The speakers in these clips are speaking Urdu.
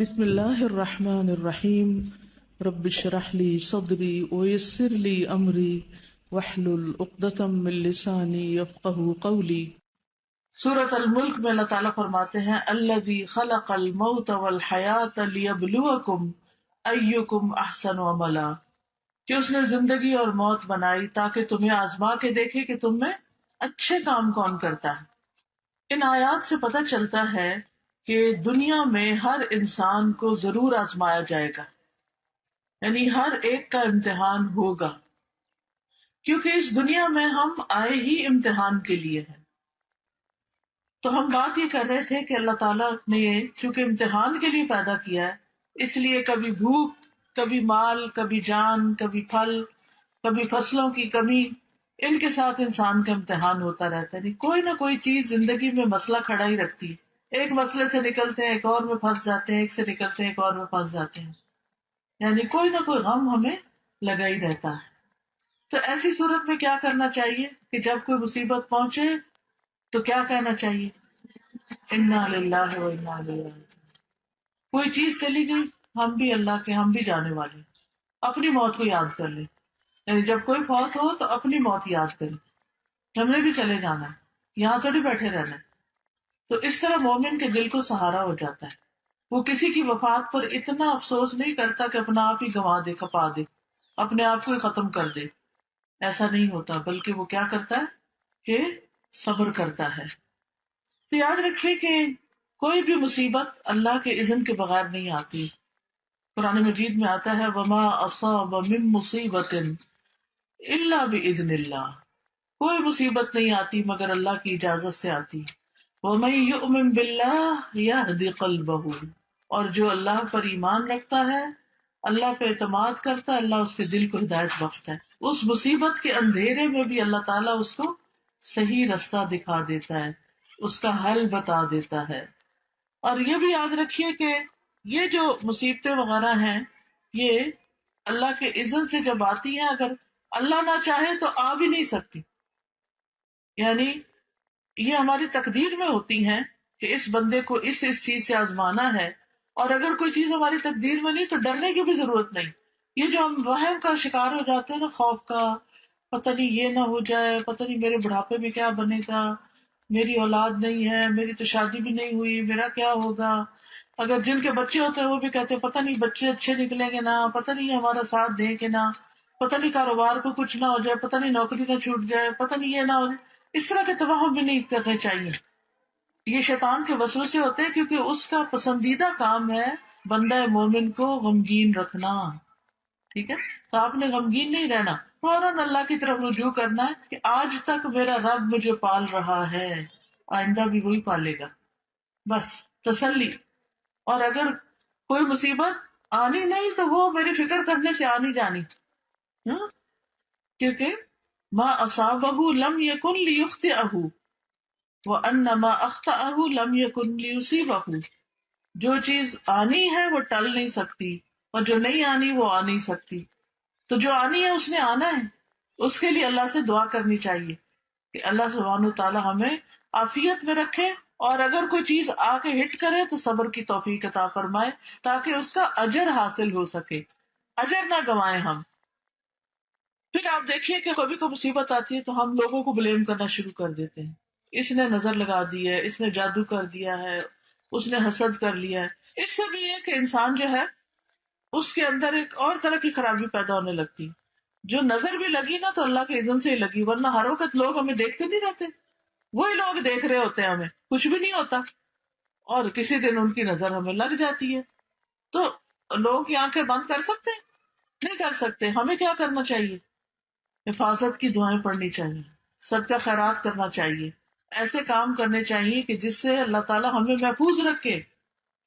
بسم اللہ الرحمن الرحیم رب اشرح لی صدری ویسر لی امری واحلل عقدۃ من لسانی یفقہوا قولی۔ سورۃ الملک میں اللہ تعالیٰ فرماتے ہیں الذی خلق الموت والحیاۃ لیبلوکم ایکم احسن عملا، کہ اس نے زندگی اور موت بنائی تاکہ تمہیں آزما کے دیکھے کہ تم میں اچھے کام کون کرتا ہے۔ ان آیات سے پتہ چلتا ہے کہ دنیا میں ہر انسان کو ضرور آزمایا جائے گا، یعنی ہر ایک کا امتحان ہوگا، کیونکہ اس دنیا میں ہم آئے ہی امتحان کے لیے ہیں۔ تو ہم بات یہ کر رہے تھے کہ اللہ تعالیٰ نے چونکہ امتحان کے لیے پیدا کیا ہے، اس لیے کبھی بھوک، کبھی مال، کبھی جان، کبھی پھل، کبھی فصلوں کی کمی، ان کے ساتھ انسان کا امتحان ہوتا رہتا ہے۔ کوئی نہ کوئی چیز زندگی میں مسئلہ کھڑا ہی رکھتی ہے، ایک مسئلے سے نکلتے ہیں ایک اور میں پھنس جاتے ہیں، ایک سے نکلتے ہیں ایک اور میں پھنس جاتے ہیں، یعنی کوئی نہ کوئی غم ہمیں لگا ہی رہتا ہے۔ تو ایسی صورت میں کیا کرنا چاہیے کہ جب کوئی مصیبت پہنچے تو کیا کہنا چاہیے؟ انا للہ و انا الیہ راجعون۔ کوئی چیز چلی گئی، ہم بھی اللہ کے، ہم بھی جانے والے ہیں، اپنی موت کو یاد کر لیں، یعنی جب کوئی فوت ہو تو اپنی موت یاد کریں، ہم نے بھی چلے جانا ہے، یہاں تھوڑی بیٹھے رہنا ہے۔ تو اس طرح مومن کے دل کو سہارا ہو جاتا ہے، وہ کسی کی وفات پر اتنا افسوس نہیں کرتا کہ اپنا آپ ہی گنوا دے، کھپا دے، اپنے آپ کو ہی ختم کر دے، ایسا نہیں ہوتا، بلکہ وہ کیا کرتا ہے کہ صبر کرتا ہے۔ تو یاد رکھیے کہ کوئی بھی مصیبت اللہ کے اذن کے بغیر نہیں آتی۔ قرآن مجید میں آتا ہے وما اصاب من مصیبت الا باذن اللہ، کوئی مصیبت نہیں آتی مگر اللہ کی اجازت سے آتی۔ وَمَن يُؤْمِن بِاللَّهِ يَهْدِ قَلْبَهُ، اور جو اللہ پر ایمان رکھتا ہے، اللہ پہ اعتماد کرتا ہے، اللہ اس کے دل کو ہدایت بخشتا ہے۔ اس مصیبت کے اندھیرے میں بھی اللہ تعالیٰ اس کو صحیح رستہ دکھا دیتا ہے، اس کا حل بتا دیتا ہے۔ اور یہ بھی یاد رکھیے کہ یہ جو مصیبتیں وغیرہ ہیں، یہ اللہ کے اذن سے جب آتی ہیں، اگر اللہ نہ چاہے تو آ بھی نہیں سکتی، یعنی یہ ہماری تقدیر میں ہوتی ہیں کہ اس بندے کو اس چیز سے آزمانا ہے، اور اگر کوئی چیز ہماری تقدیر میں نہیں تو ڈرنے کی بھی ضرورت نہیں۔ یہ جو ہم وہم کا شکار ہو جاتے ہیں نا، خوف کا، پتہ نہیں یہ نہ ہو جائے، پتہ نہیں میرے بڑھاپے میں کیا بنے گا، میری اولاد نہیں ہے، میری تو شادی بھی نہیں ہوئی، میرا کیا ہوگا۔ اگر جن کے بچے ہوتے ہیں وہ بھی کہتے ہیں پتہ نہیں بچے اچھے نکلیں گے نا، پتہ نہیں ہمارا ساتھ دیں کہ نہ، پتہ نہیں کاروبار کو کچھ نہ ہو جائے، پتہ نہیں نوکری نہ چھوٹ جائے، پتہ نہیں یہ نہ ہو جائے۔ اس طرح کے توہم بھی نہیں کرنے چاہیے، یہ شیطان کے وسوسے ہوتے ہیں، کیونکہ اس کا پسندیدہ کام ہے بندہ مومن کو غمگین رکھنا۔ ٹھیک ہے، تو آپ نے غمگین نہیں رہنا، فوراً اللہ کی طرف رجوع کرنا ہے کہ آج تک میرا رب مجھے پال رہا ہے، آئندہ بھی وہی پالے گا، بس تسلی۔ اور اگر کوئی مصیبت آنی نہیں تو وہ میری فکر کرنے سے آنی جانی، کیونکہ ما اصابہ لم یکن لیخطئہ وان ما اخطأہ لم یکن لیصیبہ، جو چیز آنی ہے وہ ٹل نہیں سکتی، اور جو نہیں آنی وہ آ نہیں سکتی۔ تو جو آنی ہے اس نے آنا ہے، اس کے لیے اللہ سے دعا کرنی چاہیے کہ اللہ سبحانہ وتعالی ہمیں عافیت میں رکھے، اور اگر کوئی چیز آ کے ہٹ کرے تو صبر کی توفیق عطا فرمائے تاکہ اس کا اجر حاصل ہو سکے، اجر نہ گنوائیں ہم۔ پھر آپ دیکھیے کہ کبھی کوئی مصیبت آتی ہے تو ہم لوگوں کو بلیم کرنا شروع کر دیتے ہیں، اس نے نظر لگا دی ہے، اس نے جادو کر دیا ہے، اس نے حسد کر لیا ہے۔ اس سے بھی یہ کہ انسان جو ہے اس کے اندر ایک اور طرح کی خرابی پیدا ہونے لگتی، جو نظر بھی لگی نا تو اللہ کے اذن سے ہی لگی، ورنہ ہر وقت لوگ ہمیں دیکھتے نہیں رہتے، وہی لوگ دیکھ رہے ہوتے ہیں، ہمیں کچھ بھی نہیں ہوتا، اور کسی دن ان کی نظر ہمیں لگ جاتی ہے۔ تو لوگوں کی آنکھیں بند کر سکتے ہیں؟ نہیں کر سکتے۔ ہمیں کیا کرنا چاہیے؟ حفاظت کی دعائیں پڑھنی چاہیے، صدقہ خیرات کرنا چاہیے، ایسے کام کرنے چاہیے کہ جس سے اللہ تعالیٰ ہمیں محفوظ رکھے،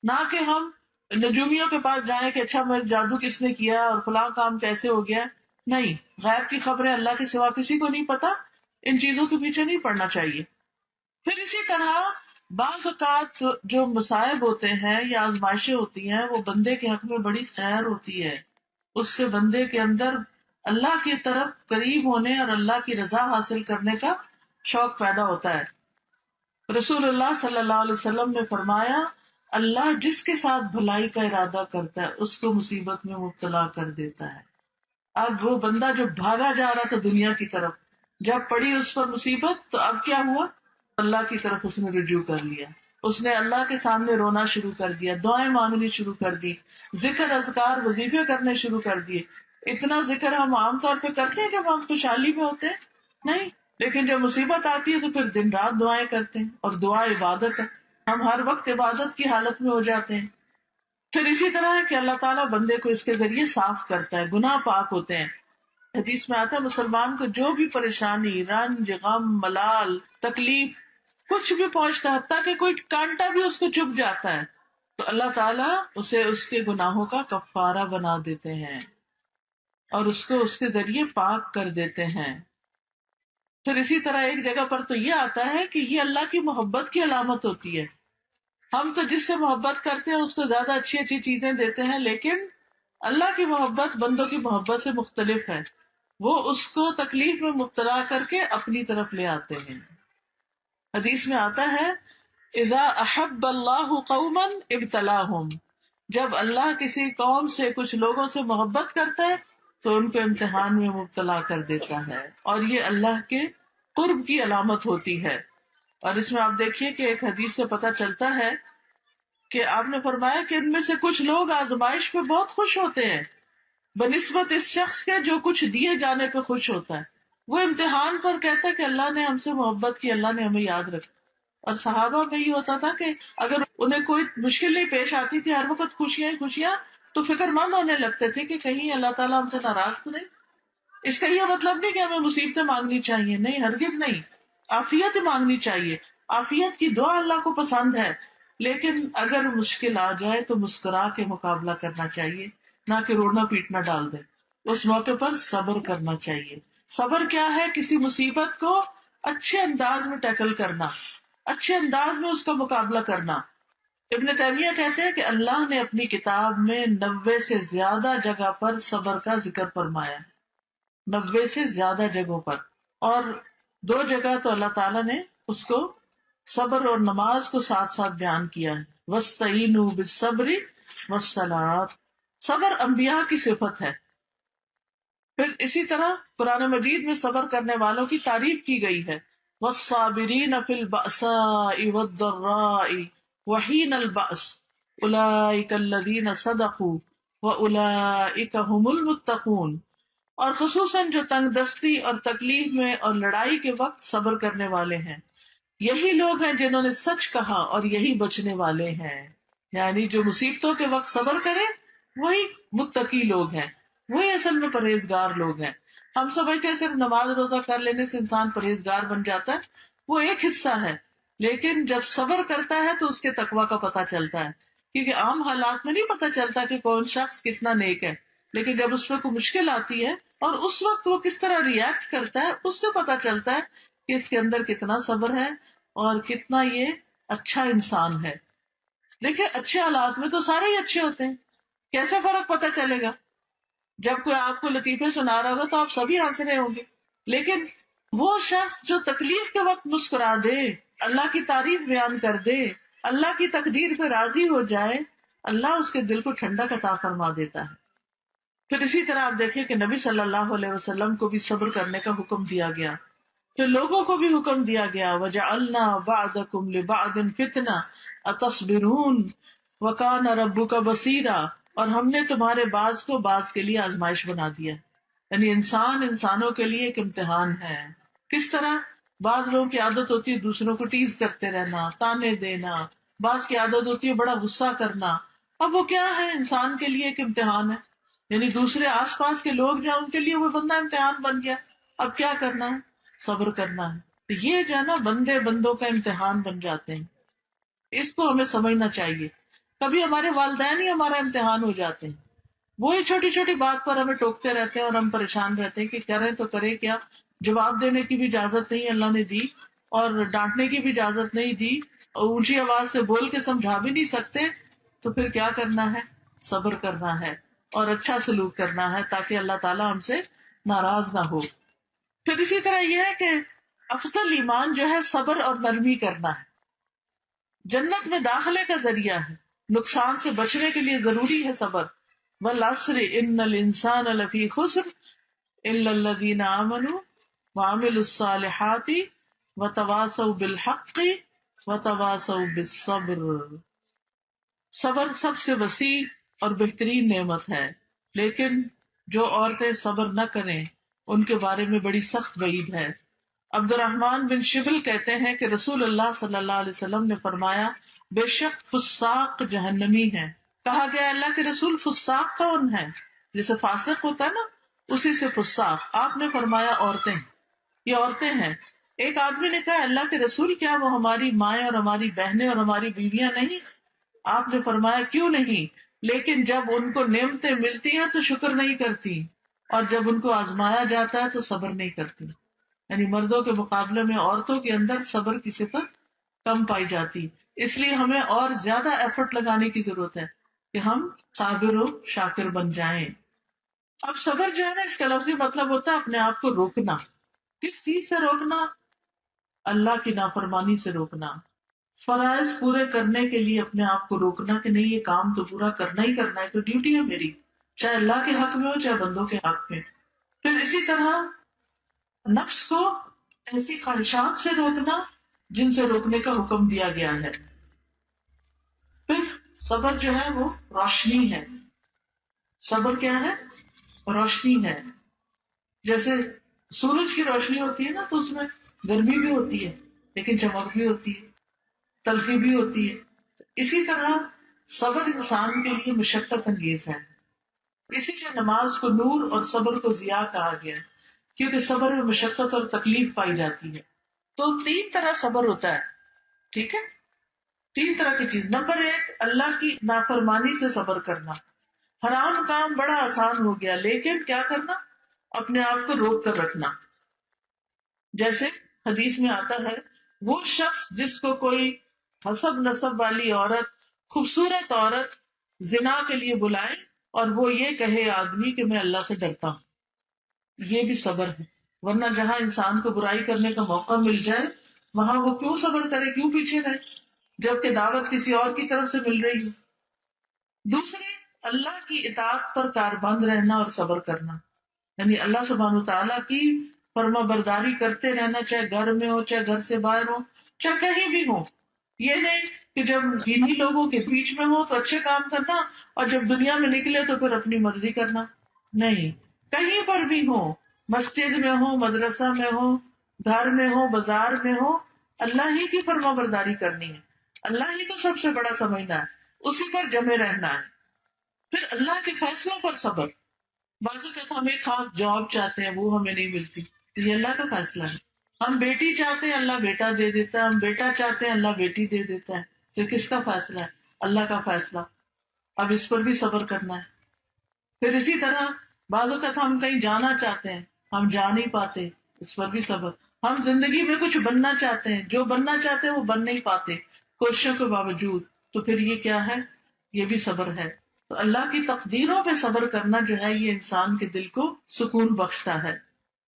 نہ کہ ہم نجومیوں کے پاس جائیں کہ اچھا میرے جادو کس نے کیا اور فلاں کام کیسے ہو گیا۔ نہیں، غیب کی خبریں اللہ کے سوا کسی کو نہیں پتا، ان چیزوں کے پیچھے نہیں پڑنا چاہیے۔ پھر اسی طرح بعض اوقات جو مصائب ہوتے ہیں یا آزمائشیں ہوتی ہیں وہ بندے کے حق میں بڑی خیر ہوتی ہے، اس سے بندے کے اندر اللہ کی طرف قریب ہونے اور اللہ کی رضا حاصل کرنے کا شوق پیدا ہوتا ہے۔ رسول اللہ صلی اللہ علیہ وسلم نے فرمایا اللہ جس کے ساتھ بھلائی کا ارادہ کرتا ہے اس کو مصیبت میں مبتلا کر دیتا ہے. اب وہ بندہ جو بھاگا جا رہا تھا دنیا کی طرف، جب پڑی اس پر مصیبت تو اب کیا ہوا؟ اللہ کی طرف اس نے رجوع کر لیا، اس نے اللہ کے سامنے رونا شروع کر دیا، دعائیں مانگنی شروع کر دی، ذکر اذکار وظیفے کرنے شروع کر دیے. اتنا ذکر ہم عام طور پہ کرتے ہیں جب ہم خوشحالی میں ہوتے ہیں؟ نہیں. لیکن جب مصیبت آتی ہے تو پھر دن رات دعائیں کرتے ہیں، اور دعا عبادت ہے، ہم ہر وقت عبادت کی حالت میں ہو جاتے ہیں. پھر اسی طرح ہے کہ اللہ تعالیٰ بندے کو اس کے ذریعے صاف کرتا ہے، گناہ پاک ہوتے ہیں. حدیث میں آتا ہے مسلمان کو جو بھی پریشانی، رنج، غم، ملال، تکلیف کچھ بھی پہنچتا ہے، حتیٰ کہ کوئی کانٹا بھی اس کو چبھ جاتا ہے، تو اللہ تعالیٰ اسے اس کے گناہوں کا کفارہ بنا دیتے ہیں اور اس کو اس کے ذریعے پاک کر دیتے ہیں. پھر اسی طرح ایک جگہ پر تو یہ آتا ہے کہ یہ اللہ کی محبت کی علامت ہوتی ہے. ہم تو جس سے محبت کرتے ہیں اس کو زیادہ اچھی اچھی چیزیں دیتے ہیں، لیکن اللہ کی محبت بندوں کی محبت سے مختلف ہے. وہ اس کو تکلیف میں مبتلا کر کے اپنی طرف لے آتے ہیں. حدیث میں آتا ہے اذا احب اللہ قوما ابتلاہم، جب اللہ کسی قوم سے، کچھ لوگوں سے محبت کرتا ہے تو ان کو امتحان میں مبتلا کر دیتا ہے، اور یہ اللہ کے قرب کی علامت ہوتی ہے. اور اس میں آپ دیکھیے کہ ایک حدیث سے پتہ چلتا ہے کہ آپ نے فرمایا کہ ان میں سے کچھ لوگ آزمائش پہ بہت خوش ہوتے ہیں بنسبت اس شخص کے جو کچھ دیے جانے پہ خوش ہوتا ہے. وہ امتحان پر کہتا ہے کہ اللہ نے ہم سے محبت کی، اللہ نے ہمیں یاد رکھا. اور صحابہ میں یہ ہوتا تھا کہ اگر انہیں کوئی مشکل نہیں پیش آتی تھی، ہر وقت خوشیاں ہی خوشیاں، تو فکر مند ہونے لگتے تھے کہ کہیں اللہ تعالیٰ ہم سے ناراض تو نہیں. اس کا یہ مطلب نہیں کہ ہمیں مصیبتیں مانگنی چاہیے، نہیں، ہرگز نہیں. عافیت مانگنی چاہیے، عافیت کی دعا اللہ کو پسند ہے. لیکن اگر مشکل آ جائے تو مسکرا کے مقابلہ کرنا چاہیے، نہ کہ رونا پیٹنا ڈال دے. اس موقع پر صبر کرنا چاہیے. صبر کیا ہے؟ کسی مصیبت کو اچھے انداز میں ٹیکل کرنا، اچھے انداز میں اس کا مقابلہ کرنا. ابن تیمیہ کہتے ہیں کہ اللہ نے اپنی کتاب میں 90 سے زیادہ جگہ پر صبر کا ذکر فرمایا، 90 سے زیادہ جگہوں پر. اور 2 جگہ تو اللہ تعالیٰ نے اس کو صبر اور نماز کو ساتھ ساتھ بیان کیا ہے. وَاسْتَعِینُوا بِالصَّبْرِ وَالصَّلَاةِ، صبر انبیاء کی صفت ہے. پھر اسی طرح قرآن مجید میں صبر کرنے والوں کی تعریف کی گئی ہے. وَالصَّابِرِينَ فِي الْبَأْسَاءِ وَالضَّرَّاءِ وَحِينَ الْبَأْسِ أُولَٰئِكَ الَّذِينَ صَدَقُوا وَأُولَٰئِكَ هُمُ الْمُتَّقُونَ. اور خصوصاً جو تنگ دستی اور تکلیف میں اور لڑائی کے وقت صبر کرنے والے ہیں، یہی لوگ ہیں جنہوں نے سچ کہا اور یہی بچنے والے ہیں. یعنی جو مصیبتوں کے وقت صبر کریں وہی متقی لوگ ہیں، وہی اصل میں پرہیزگار لوگ ہیں. ہم سمجھتے ہیں صرف نماز روزہ کر لینے سے انسان پرہیزگار بن جاتا ہے، وہ ایک حصہ ہے. لیکن جب صبر کرتا ہے تو اس کے تقویٰ کا پتہ چلتا ہے، کیونکہ عام حالات میں نہیں پتہ چلتا کہ کون شخص کتنا نیک ہے. لیکن جب اس پہ کوئی مشکل آتی ہے اور اس وقت وہ کس طرح ریئیکٹ کرتا ہے، اس سے پتہ چلتا ہے کہ اس کے اندر کتنا صبر ہے اور کتنا یہ اچھا انسان ہے. دیکھیں اچھے حالات میں تو سارے ہی اچھے ہوتے ہیں، کیسے فرق پتہ چلے گا؟ جب کوئی آپ کو لطیفے سنا رہا ہوگا تو آپ سبھی ہنس رہے ہوں گے، لیکن وہ شخص جو تکلیف کے وقت مسکرا دے، اللہ کی تعریف بیان کر دے، اللہ کی تقدیر پہ راضی ہو جائے، اللہ اس کے دل کو ٹھنڈک عطا فرما دیتا ہے. پھر اسی طرح آپ دیکھیں کہ نبی صلی اللہ علیہ وسلم کو بھی صبر کرنے کا حکم دیا گیا، پھر لوگوں کو بھی حکم دیا گیا وَجَعَلْنَا بَعْضَكُمْ لِبَعْضٍ فِتْنَةً أَتَصْبِرُونَ وَكَانَ رَبُّكَ بَصِيرًا. اور ہم نے تمہارے بعض کو بعض کے لیے آزمائش بنا دیا. یعنی انسان انسانوں کے لیے ایک امتحان ہے. کس طرح؟ بعض لوگوں کی عادت ہوتی ہے دوسروں کو ٹیز کرتے رہنا، تانے دینا، بعض کی عادت ہوتی ہے بڑا غصہ کرنا. اب وہ کیا ہے؟ انسان کے لیے ایک امتحان ہے. یعنی دوسرے آس پاس کے لوگ جو ہیں ان کے لیے وہ بندہ امتحان بن گیا. اب کیا کرنا ہے؟ صبر کرنا ہے. تو یہ جو ہے نا بندے بندوں کا امتحان بن جاتے ہیں، اس کو ہمیں سمجھنا چاہیے. کبھی ہمارے والدین ہی ہمارا امتحان ہو جاتے ہیں، وہی چھوٹی چھوٹی بات پر ہمیں ٹوکتے رہتے ہیں اور ہم پریشان رہتے ہیں کہ کریں تو کرے کیا. جواب دینے کی بھی اجازت نہیں اللہ نے دی، اور ڈانٹنے کی بھی اجازت نہیں دی، اور اونچی آواز سے بول کے سمجھا بھی نہیں سکتے. تو پھر کیا کرنا ہے؟ صبر کرنا ہے اور اچھا سلوک کرنا ہے تاکہ اللہ تعالیٰ ہم سے ناراض نہ ہو. پھر اسی طرح یہ ہے کہ افضل ایمان جو ہے صبر اور نرمی کرنا ہے، جنت میں داخلے کا ذریعہ ہے. نقصان سے بچنے کے لیے ضروری ہے صبر. والعصر ان الانسان لفی خسر الا الذین آمنوا وعملوا الصالحات وتواصوا بالحق وتواصوا بالصبر. صبر سب سے وسیع اور بہترین نعمت ہے، لیکن جو عورتیں صبر نہ کریں ان کے بارے میں بڑی سخت وعید ہے. عبد الرحمن بن شبل کہتے ہیں کہ رسول اللہ صلی اللہ علیہ وسلم نے فرمایا بے شک فساق جہنمی ہیں. کہا گیا اللہ کے رسول فساق کون ہے؟ جیسے فاسق ہوتا ہے نا، اسی سے فساق. آپ نے فرمایا عورتیں، یہ عورتیں ہیں. ایک آدمی نے کہا اللہ کے رسول کیا وہ ہماری مائیں اور ہماری بہنیں اور ہماری بیویاں نہیں؟ آپ نے فرمایا کیوں نہیں، لیکن جب ان کو نعمتیں ملتی ہیں تو شکر نہیں کرتی، اور جب ان کو آزمایا جاتا ہے تو صبر نہیں کرتی. یعنی مردوں کے مقابلے میں عورتوں کے اندر صبر کی صفت کم پائی جاتی. اس لیے ہمیں اور زیادہ ایفرٹ لگانے کی ضرورت ہے کہ ہم صابر و شاکر بن جائیں. اب صبر جو ہے نا، اس کا لفظی مطلب ہوتا ہے اپنے آپ کو روکنا. کس چیز سے روکنا؟ اللہ کی نافرمانی سے روکنا. فرائض پورے کرنے کے لیے اپنے آپ کو روکنا کہ نہیں، یہ کام تو پورا کرنا ہی کرنا ہے، تو ڈیوٹی ہے میری، چاہے اللہ کے حق میں ہو چاہے بندوں کے حق میں. پھر اسی طرح نفس کو ایسی خواہشات سے روکنا جن سے روکنے کا حکم دیا گیا ہے. پھر صبر جو ہے وہ روشنی ہے. صبر کیا ہے؟ روشنی ہے. جیسے سورج کی روشنی ہوتی ہے نا، تو اس میں گرمی بھی ہوتی ہے لیکن چمک بھی ہوتی ہے، تلخی بھی ہوتی ہے. اسی طرح صبر انسان کے لیے مشقت انگیز ہے. اسی لیے نماز کو نور اور صبر کو ضیاء کہا گیا، کیونکہ صبر میں مشقت اور تکلیف پائی جاتی ہے. تو 3 طرح صبر ہوتا ہے. ٹھیک ہے، 3 طرح کی چیز. نمبر 1، اللہ کی نافرمانی سے صبر کرنا. حرام کام بڑا آسان ہو گیا، لیکن کیا کرنا؟ اپنے آپ کو روک کر رکھنا. جیسے حدیث میں آتا ہے وہ شخص جس کو کوئی حسب نسب والی عورت، خوبصورت عورت زنا کے لیے بلائے اور وہ یہ کہے آدمی کہ میں اللہ سے ڈرتا ہوں، یہ بھی صبر ہے. ورنہ جہاں انسان کو برائی کرنے کا موقع مل جائے وہاں وہ کیوں صبر کرے، کیوں پیچھے رہے، جبکہ دعوت کسی اور کی طرف سے مل رہی ہے. دوسرے، اللہ کی اطاعت پر کاربند رہنا اور صبر کرنا، یعنی اللہ سبحانہ وتعالیٰ کی فرما برداری کرتے رہنا، چاہے گھر میں ہو چاہے گھر سے باہر ہو چاہے کہیں بھی ہو. یہ نہیں کہ جب انہی لوگوں کے بیچ میں ہو تو اچھے کام کرنا اور جب دنیا میں نکلے تو پھر اپنی مرضی کرنا. نہیں، کہیں پر بھی ہو، مسجد میں ہو، مدرسہ میں ہو، گھر میں ہو، بازار میں ہو، اللہ ہی کی فرما برداری کرنی ہے، اللہ ہی کو سب سے بڑا سمجھنا ہے، اسی پر جمے رہنا ہے. پھر اللہ کے فیصلوں پر صبر. بعض اوقات ہم ایک خاص جاب چاہتے ہیں، وہ ہمیں نہیں ملتی، تو یہ اللہ کا فیصلہ ہے. ہم بیٹی چاہتے ہیں، اللہ بیٹا دے دیتا ہے. ہم بیٹا چاہتے ہیں، اللہ بیٹی دے دیتا ہے. تو کس کا فیصلہ ہے؟ اللہ کا فیصلہ. اب اس پر بھی صبر کرنا ہے. پھر اسی طرح بعض اوقات ہم کہیں جانا چاہتے ہیں، ہم جا نہیں پاتے، اس پر بھی صبر. ہم زندگی میں کچھ بننا چاہتے ہیں، جو بننا چاہتے ہیں وہ بن نہیں پاتے کوششوں کے باوجود، تو پھر یہ کیا ہے؟ یہ بھی صبر ہے. تو اللہ کی تقدیروں پہ صبر کرنا جو ہے یہ انسان کے دل کو سکون بخشتا ہے.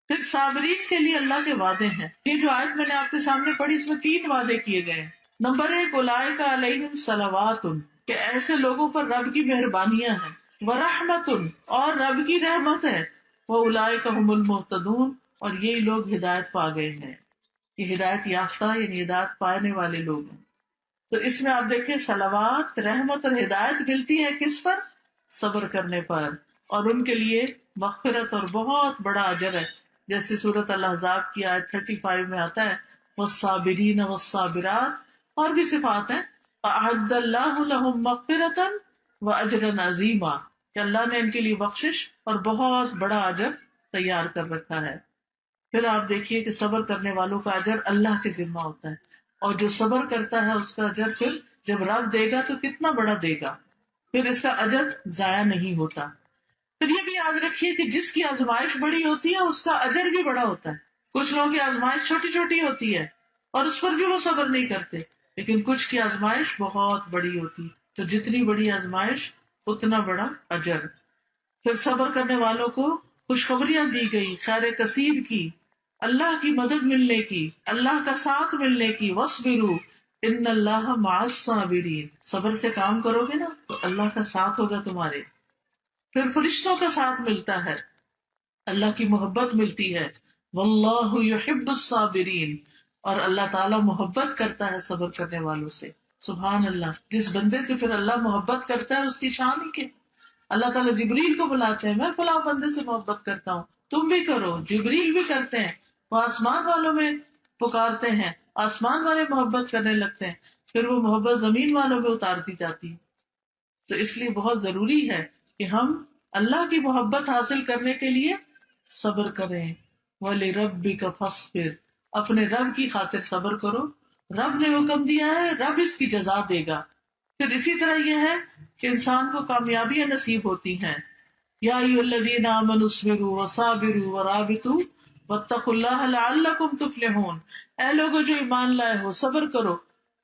پھر صابرین کے لیے اللہ کے وعدے ہیں. یہ جو آیت میں نے آپ کے سامنے پڑھی اس میں 3 وعدے کیے گئے ہیں. نمبر 1، اولئک علیہم صلوات، کہ ایسے لوگوں پر رب کی مہربانیاں ہیں، ورحمت، اور رب کی رحمت ہے، واولئک هم المہتدون، اور یہ لوگ ہدایت پا گئے ہیں. یہ ہدایت یافتہ یعنی ہدایت پانے والے لوگ ہیں. تو اس میں آپ دیکھیں صلوات، رحمت اور ہدایت ملتی ہے کس پر؟ صبر کرنے پر. اور ان کے لیے مغفرت اور بہت بڑا اجر ہے. جیسے سورۃ الاحزاب کی آیت 35 میں آتا ہے والصابرین والصابرات، اور بھی صفات ہیں، اعد اللہ لهم مغفرۃ واجرا عظیما، کہ اللہ نے ان کے لیے بخشش اور بہت بڑا اجر تیار کر رکھا ہے. پھر آپ دیکھیے کہ صبر کرنے والوں کا اجر اللہ کے ذمہ ہوتا ہے، اور جو صبر کرتا ہے اس کا اجر پھر جب رب دے گا تو کتنا بڑا دے گا، پھر اس کا اجر ضائع نہیں ہوتا. پھر یہ بھی یاد رکھیے کہ جس کی آزمائش بڑی ہوتی ہے اس کا اجر بھی بڑا ہوتا ہے. کچھ لوگوں کی آزمائش چھوٹی چھوٹی ہوتی ہے اور اس پر بھی وہ صبر نہیں کرتے، لیکن کچھ کی آزمائش بہت بڑی ہوتی ہے، تو جتنی بڑی آزمائش اتنا بڑا اجر. پھر صبر کرنے والوں کو خوشخبریاں دی گئی خیر کثیر کی، اللہ کی مدد ملنے کی، اللہ کا ساتھ ملنے کی. وَاصْبِرُوا ان اللہ مع الصابرین، صبر سے کام کرو گے نا تو اللہ کا ساتھ ہوگا تمہارے. پھر فرشتوں کا ساتھ ملتا ہے، اللہ کی محبت ملتی ہے. واللہ یحب الصابرین، اور اللہ تعالیٰ محبت کرتا ہے صبر کرنے والوں سے. سبحان اللہ، جس بندے سے پھر اللہ محبت کرتا ہے اس کی شان ہی کیا. اللہ تعالیٰ جبریل کو بلاتے ہیں، میں فلاں بندے سے محبت کرتا ہوں، تم بھی کرو. جبریل بھی کرتے ہیں، وہ آسمان والوں میں پکارتے ہیں، آسمان والے محبت کرنے لگتے ہیں، پھر وہ محبت زمین والوں میں اتارتی جاتی ہے. تو اس لیے بہت ضروری ہے کہ ہم اللہ کی محبت حاصل کرنے کے لیے صبر کریں. وَلِرَبِّكَ فَاصْبِرْ، اپنے رب کی خاطر صبر کرو. رب نے حکم دیا ہے، رب اس کی جزا دے گا. پھر اسی طرح یہ ہے کہ انسان کو کامیابیاں نصیب ہوتی ہیں. یا ایھا الذین آمنوا اصبروا وصابروا ورابطوا واتقوا اللہ لعلکم تفلحون. اے لوگوں جو ایمان لائے ہو، صبر کرو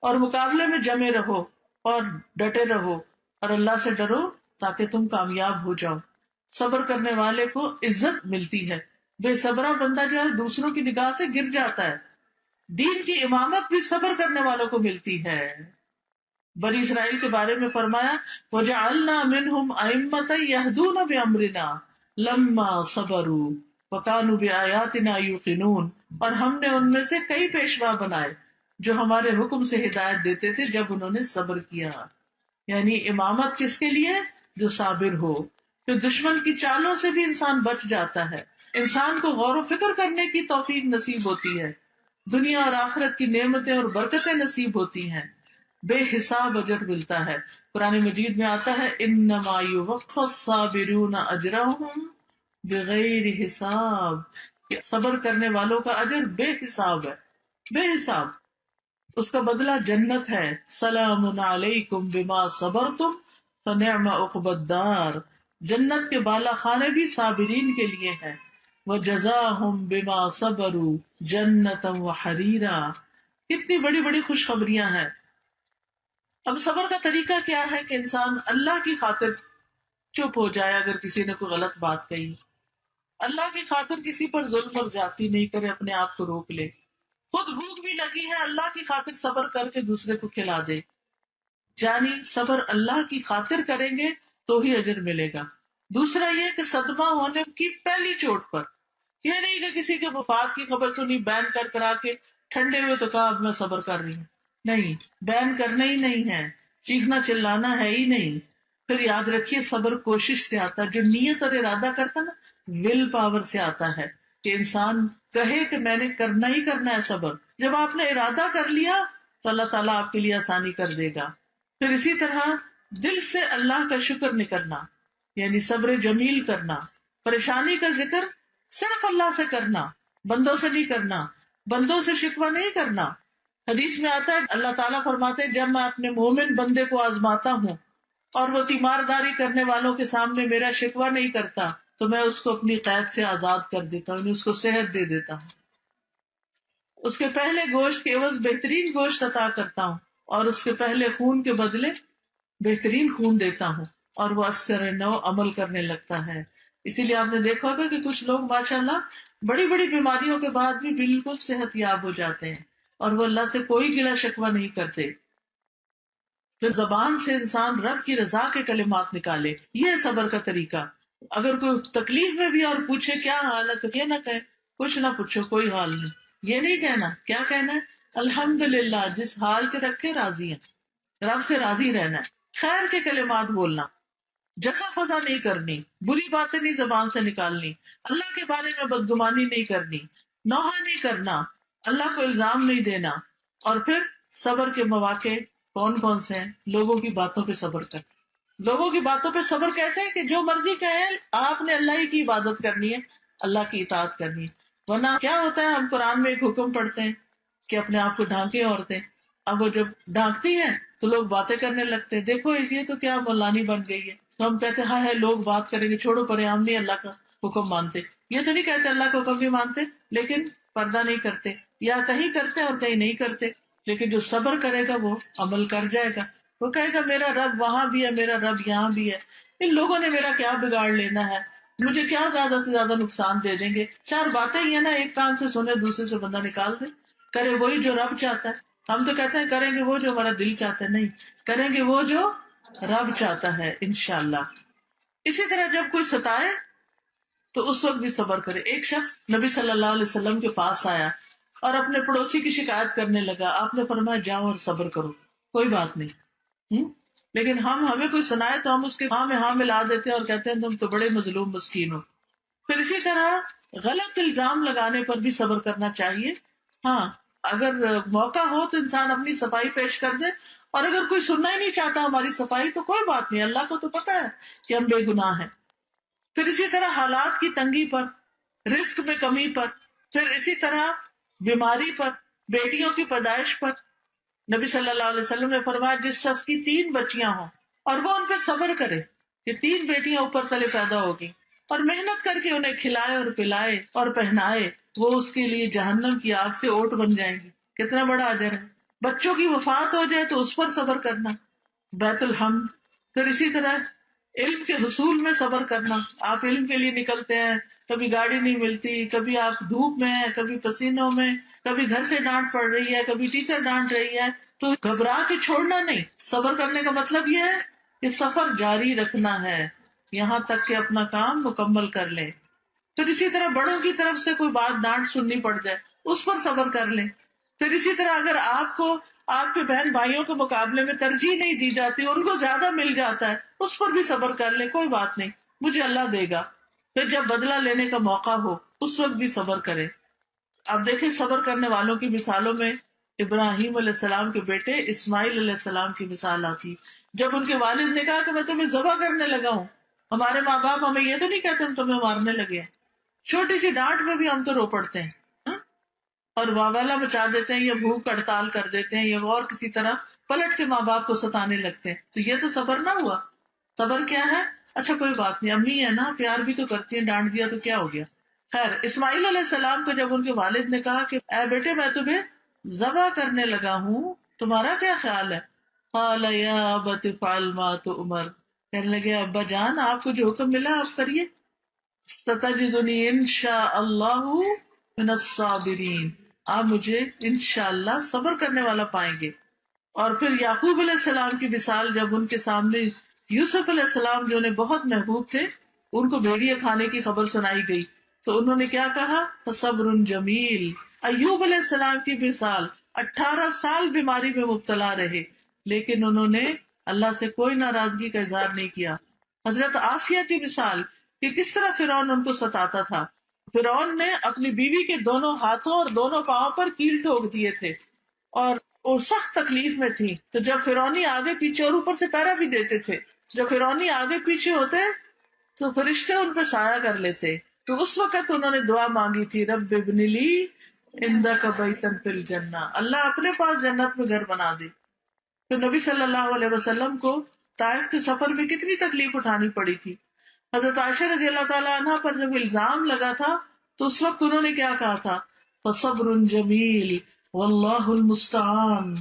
اور مقابلے میں جمے رہو اور ڈٹے رہو اور اللہ سے ڈرو تاکہ تم کامیاب ہو جاؤ. صبر کرنے والے کو عزت ملتی ہے. بے صبرہ بندہ جو ہے دوسروں کی نگاہ سے گر جاتا ہے. دین کی امامت بھی صبر کرنے والوں کو ملتی ہے. بنی اسرائیل کے بارے میں فرمایا وَجَعَلْنَا مِنْهُمْ أَئِمَّةً يَهْدُونَ بِأَمْرِنَا لَمَّا صَبَرُوا وَكَانُوا بِآيَاتِنَا يُوقِنُونَ. اور ہم نے ان میں سے کئی پیشوا بنائے جو ہمارے حکم سے ہدایت دیتے تھے جب انہوں نے صبر کیا. یعنی امامت کس کے لیے؟ جو صابر ہو. پھر دشمن کی چالوں سے بھی انسان بچ جاتا ہے. انسان کو غور و فکر کرنے کی توفیق نصیب ہوتی ہے. دنیا اور آخرت کی نعمتیں اور برکتیں نصیب ہوتی ہیں. بے حساب اجر ملتا ہے. قرآن مجید میں آتا ہے انما یوفی الصابرون اجرهم بغیر حساب، کہ صبر کرنے والوں کا اجر بے حساب ہے، بے حساب. اس کا بدلہ جنت ہے. سلام علیکم بما صبرتم فنعم عقبی الدار. جنت کے بالا خانے بھی صابرین کے لیے ہیں. وجزاہم بما صبروا جنتا وحریرا. کتنی بڑی بڑی خوشخبریاں ہیں. اب صبر کا طریقہ کیا ہے کہ انسان اللہ کی خاطر چپ ہو جائے. اگر کسی نے کوئی غلط بات کہی، اللہ کی خاطر کسی پر ظلم اور زیادتی نہیں کرے، اپنے آپ کو روک لے. خود بھوک بھی لگی ہے، اللہ کی خاطر صبر کر کے دوسرے کو کھلا دے. یعنی صبر اللہ کی خاطر کریں گے تو ہی اجر ملے گا. دوسرا یہ کہ صدمہ ہونے کی پہلی چوٹ پر، یہ نہیں کہ کسی کے وفات کی خبر سنی بین کر کرا کے ٹھنڈے ہوئے تو کہا اب میں صبر کر رہی ہوں. نہیں، بین کرنا ہی نہیں ہے، چیخنا چلانا ہے ہی نہیں. پھر یاد رکھیے صبر کوشش سے آتا ہے. جو نیت اور ارادہ کرتا نا، ول پاور سے آتا ہے کہ انسان کہے کہ میں نے کرنا ہی کرنا ہے صبر. جب آپ نے ارادہ کر لیا تو اللہ تعالیٰ آپ کے لیے آسانی کر دے گا. پھر اسی طرح دل سے اللہ کا شکر نہیں کرنا، یعنی صبر جمیل کرنا. پریشانی کا ذکر صرف اللہ سے کرنا، بندوں سے نہیں کرنا، بندوں سے شکوہ نہیں کرنا. حدیث میں آتا ہے اللہ تعالیٰ فرماتے ہیں جب میں اپنے مومن بندے کو آزماتا ہوں اور وہ تیمارداری کرنے والوں کے سامنے میرا شکوہ نہیں کرتا تو میں اس کو اپنی قید سے آزاد کر دیتا ہوں، یعنی اس کو صحت دے دیتا ہوں. اس کے پہلے گوشت کے عوض بہترین گوشت عطا کرتا ہوں اور اس کے پہلے خون کے بدلے بہترین خون دیتا ہوں، اور وہ اثر نو عمل کرنے لگتا ہے. اسی لیے آپ نے دیکھا ہوگا کہ کچھ لوگ ماشاءاللہ بڑی بڑی بیماریوں کے بعد بھی بالکل صحت یاب ہو جاتے ہیں اور وہ اللہ سے کوئی گلہ شکوہ نہیں کرتے. پھر زبان سے انسان رب کی رضا کے کلمات نکالے، یہ صبر کا طریقہ. اگر کوئی تکلیف میں بھی اور پوچھے کیا حال ہے تو یہ نہ کہے کچھ نہ پوچھو کوئی حال نہیں. یہ نہیں کہنا، کیا کہنا ہے؟ الحمدللہ، جس حال سے رکھے راضی ہیں، رب سے راضی رہنا ہے. خیر کے کلمات بولنا، جزا فضا نہیں کرنی، بری باتیں نہیں زبان سے نکالنی، اللہ کے بارے میں بدگمانی نہیں کرنی، نوحہ نہیں کرنا، اللہ کو الزام نہیں دینا. اور پھر صبر کے مواقع کون کون سے ہیں؟ لوگوں کی باتوں پہ صبر کر. لوگوں کی باتوں پہ صبر کیسے ہے کہ جو مرضی کہیں آپ نے اللہ ہی کی عبادت کرنی ہے، اللہ کی اطاعت کرنی ہے. ورنہ کیا ہوتا ہے، ہم قرآن میں ایک حکم پڑھتے ہیں کہ اپنے آپ کو ڈھانکیں عورتیں. اب وہ جب ڈھانکتی ہیں تو لوگ باتیں کرنے لگتے ہیں، دیکھو یہ تو کیا مولانی بن گئی ہے. تو ہم کہتے ہیں ہاں ہے لوگ بات کریں گے، چھوڑو پرے، ہم نہیں اللہ کا حکم مانتے. یہ تو نہیں کہتے اللہ کا حکم نہیں مانتے، لیکن پردہ نہیں کرتے، یا کہیں کرتے اور کہیں نہیں کرتے. لیکن جو صبر کرے گا وہ عمل کر جائے گا. وہ کہے گا میرا رب وہاں بھی ہے، میرا رب یہاں بھی ہے، ان لوگوں نے میرا کیا بگاڑ لینا ہے، مجھے کیا زیادہ سے زیادہ نقصان دے دیں گے. چار باتیں ہی ہیں نا، ایک کان سے سنے دوسرے سے بندہ نکال دے، کرے وہی جو رب چاہتا ہے. ہم تو کہتے ہیں کریں گے وہ جو ہمارا دل چاہتا ہے، نہیں، کریں گے وہ جو رب چاہتا ہے انشاءاللہ۔ اسی طرح جب کوئی ستائے تو اس وقت بھی صبر کرے۔ ایک شخص نبی صلی اللہ علیہ وسلم کے پاس آیا اور اپنے پڑوسی کی شکایت کرنے لگا، آپ نے فرمایا جاؤ اور صبر کرو، کوئی بات نہیں۔ لیکن ہمیں کوئی سنائے تو ہم اس کے ہاں میں ہاں ملا دیتے ہیں اور کہتے ہیں تم تو بڑے مظلوم مسکین ہو۔ پھر اسی طرح غلط الزام لگانے پر بھی صبر کرنا چاہیے۔ ہاں، اگر موقع ہو تو انسان اپنی صفائی پیش کر دے، اور اگر کوئی سننا ہی نہیں چاہتا ہماری صفائی تو کوئی بات نہیں، اللہ کو تو پتا ہے کہ ہم بے گناہ ہیں۔ پھر اسی طرح حالات کی تنگی پر، رزق میں کمی پر، پھر اسی طرح بیماری پر، بیٹیوں کی پیدائش پر، نبی صلی اللہ علیہ وسلم نے فرمایا جس شخص کی 3 بچیاں ہوں اور وہ ان پہ صبر کرے کہ 3 بیٹیاں اوپر تلے پیدا ہوگی، اور محنت کر کے انہیں کھلائے اور پلائے اور پہنائے، وہ اس کے لیے جہنم کی آگ سے اوٹ بن جائیں گی۔ کتنا بڑا اجر ہے۔ بچوں کی وفات ہو جائے تو اس پر صبر کرنا، بیت الحمد۔ پھر اسی طرح علم کے حصول میں صبر کرنا، آپ علم کے لیے نکلتے ہیں، کبھی گاڑی نہیں ملتی، کبھی آپ دھوپ میں ہیں، کبھی پسینوں میں، کبھی گھر سے ڈانٹ پڑ رہی ہے، کبھی ٹیچر ڈانٹ رہی ہے، تو گھبرا کے چھوڑنا نہیں۔ صبر کرنے کا مطلب یہ ہے کہ سفر جاری رکھنا ہے یہاں تک کہ اپنا کام مکمل کر لیں۔ پھر اسی طرح بڑوں کی طرف سے کوئی بات ڈانٹ سننی پڑ جائے اس پر صبر کر لیں۔ پھر اسی طرح اگر آپ کو آپ کے بہن بھائیوں کے مقابلے میں ترجیح نہیں دی جاتی، ان کو زیادہ مل جاتا ہے، اس پر بھی صبر کر لیں، کوئی بات نہیں، مجھے اللہ دے گا۔ پھر جب بدلہ لینے کا موقع ہو اس وقت بھی صبر کریں۔ آپ دیکھیں صبر کرنے والوں کی مثالوں میں ابراہیم علیہ السلام کے بیٹے اسماعیل علیہ السلام کی مثال آتی۔ جب ان کے والد نے کہا کہ میں تمہیں ذبح کرنے لگا ہوں، ہمارے ماں باپ ہمیں یہ تو نہیں کہتے ہم تمہیں مارنے لگے ہیں، چھوٹی سی ڈانٹ میں بھی ہم تو رو پڑتے ہیں، ہاں؟ اور واویلا مچا دیتے ہیں یا بھوک ہڑتال کر دیتے ہیں یا اور کسی طرح پلٹ کے ماں باپ کو ستانے لگتے ہیں، تو یہ تو صبر نہ ہوا۔ صبر کیا ہے؟ اچھا کوئی بات نہیں، امی ہے نا، پیار بھی تو کرتی ہیں، ڈانٹ دیا تو کیا ہو گیا۔ خیر، اسماعیل علیہ السلام کو جب ان کے والد نے کہا کہ اے بیٹے میں تمہیں ذبح کرنے لگا ہوں، تمہارا کیا خیال ہے؟ قال یا ابت افعل ما تؤمر، کہنے لگے ابا جان آپ کو جو حکم ملا آپ کریے، ستجدنی انشاء اللہ من الصابرین، آپ مجھے انشاءاللہ صبر کرنے والا پائیں گے۔ اور پھر یعقوب علیہ السلام کی مثال جب ان کے سامنے یوسف علیہ السلام جو انہیں بہت محبوب تھے، ان کو بھیڑیے کھانے کی خبر سنائی گئی تو انہوں نے کیا کہا؟ فصبر جمیل۔ ایوب علیہ السلام کی مثال 18 سال بیماری میں مبتلا رہے لیکن انہوں نے اللہ سے کوئی ناراضگی کا اظہار نہیں کیا۔ حضرت آسیہ کی مثال کہ کس طرح فرعون ان کو ستاتا تھا، فرعون نے اپنی بیوی کے دونوں ہاتھوں اور دونوں پاؤں پر کیل ٹھوک دیے تھے اور وہ سخت تکلیف میں تھی، تو جب فرعونی آگے پیچھے اور اوپر سے پیرا بھی دیتے تھے، جب فرعونی آگے پیچھے ہوتے تو فرشتے ان پہ سایہ کر لیتے، تو اس وقت انہوں نے دعا مانگی تھی رب ابن لی عندک بیتا فی الجنہ، اللہ اپنے پاس جنت میں گھر بنا دے۔ تو نبی صلی اللہ علیہ وسلم کو طائف کے سفر میں کتنی تکلیف اٹھانی پڑی تھی۔ حضرت عائشہ رضی اللہ تعالیٰ عنہ پر جب الزام لگا تھا تو اس وقت انہوں نے کیا کہا تھا؟ فصبر جمیل واللہ المستعان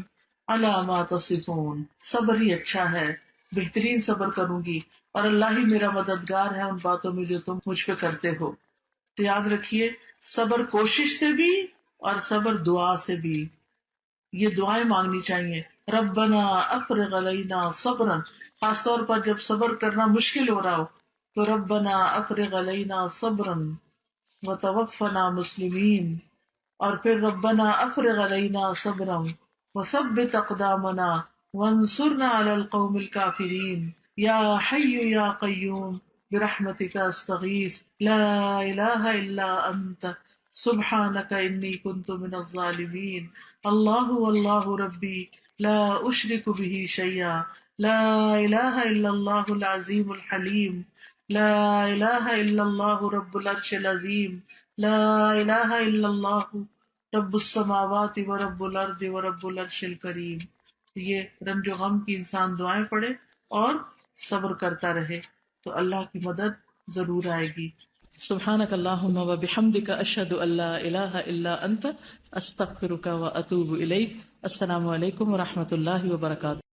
علی ما تصفون، صبر ہی اچھا ہے، بہترین صبر کروں گی اور اللہ ہی میرا مددگار ہے ان باتوں میں جو تم مجھ پہ کرتے ہو۔ تو یاد رکھیے صبر کوشش سے بھی اور صبر دعا سے بھی، یہ دعائیں مانگنی چاہیے۔ ربنا افرغ علینا صبرا، خاص طور پر جب صبر کرنا مشکل ہو رہا ہو تو ربنا افرغ علینا صبرا وتوفنا مسلمین، اور پھر ربنا افرغ علینا صبرا وثبت اقدامنا وانصرنا علی القوم الکافرین، یا حی یا قیوم برحمتک استغیث لا الہ الا انت سبحانک انی کنت من الظالمین، اللہ واللہ ربی لا اشرک به شیئا، لا الہ الا اللہ العظیم الحلیم، لا الہ الا اللہ رب العرش العظیم، لا الہ الا اللہ رب السماوات و رب الارض و رب العرش الکریم۔ یہ رنج و غم کی انسان دعائیں پڑھے اور صبر کرتا رہے تو اللہ کی مدد ضرور آئے گی۔ سبحانک اللہم و بحمدک اشہد ان لا الہ الا انت استغفرک و اتوب الیک۔ السلام علیکم و رحمۃ اللہ وبرکاتہ۔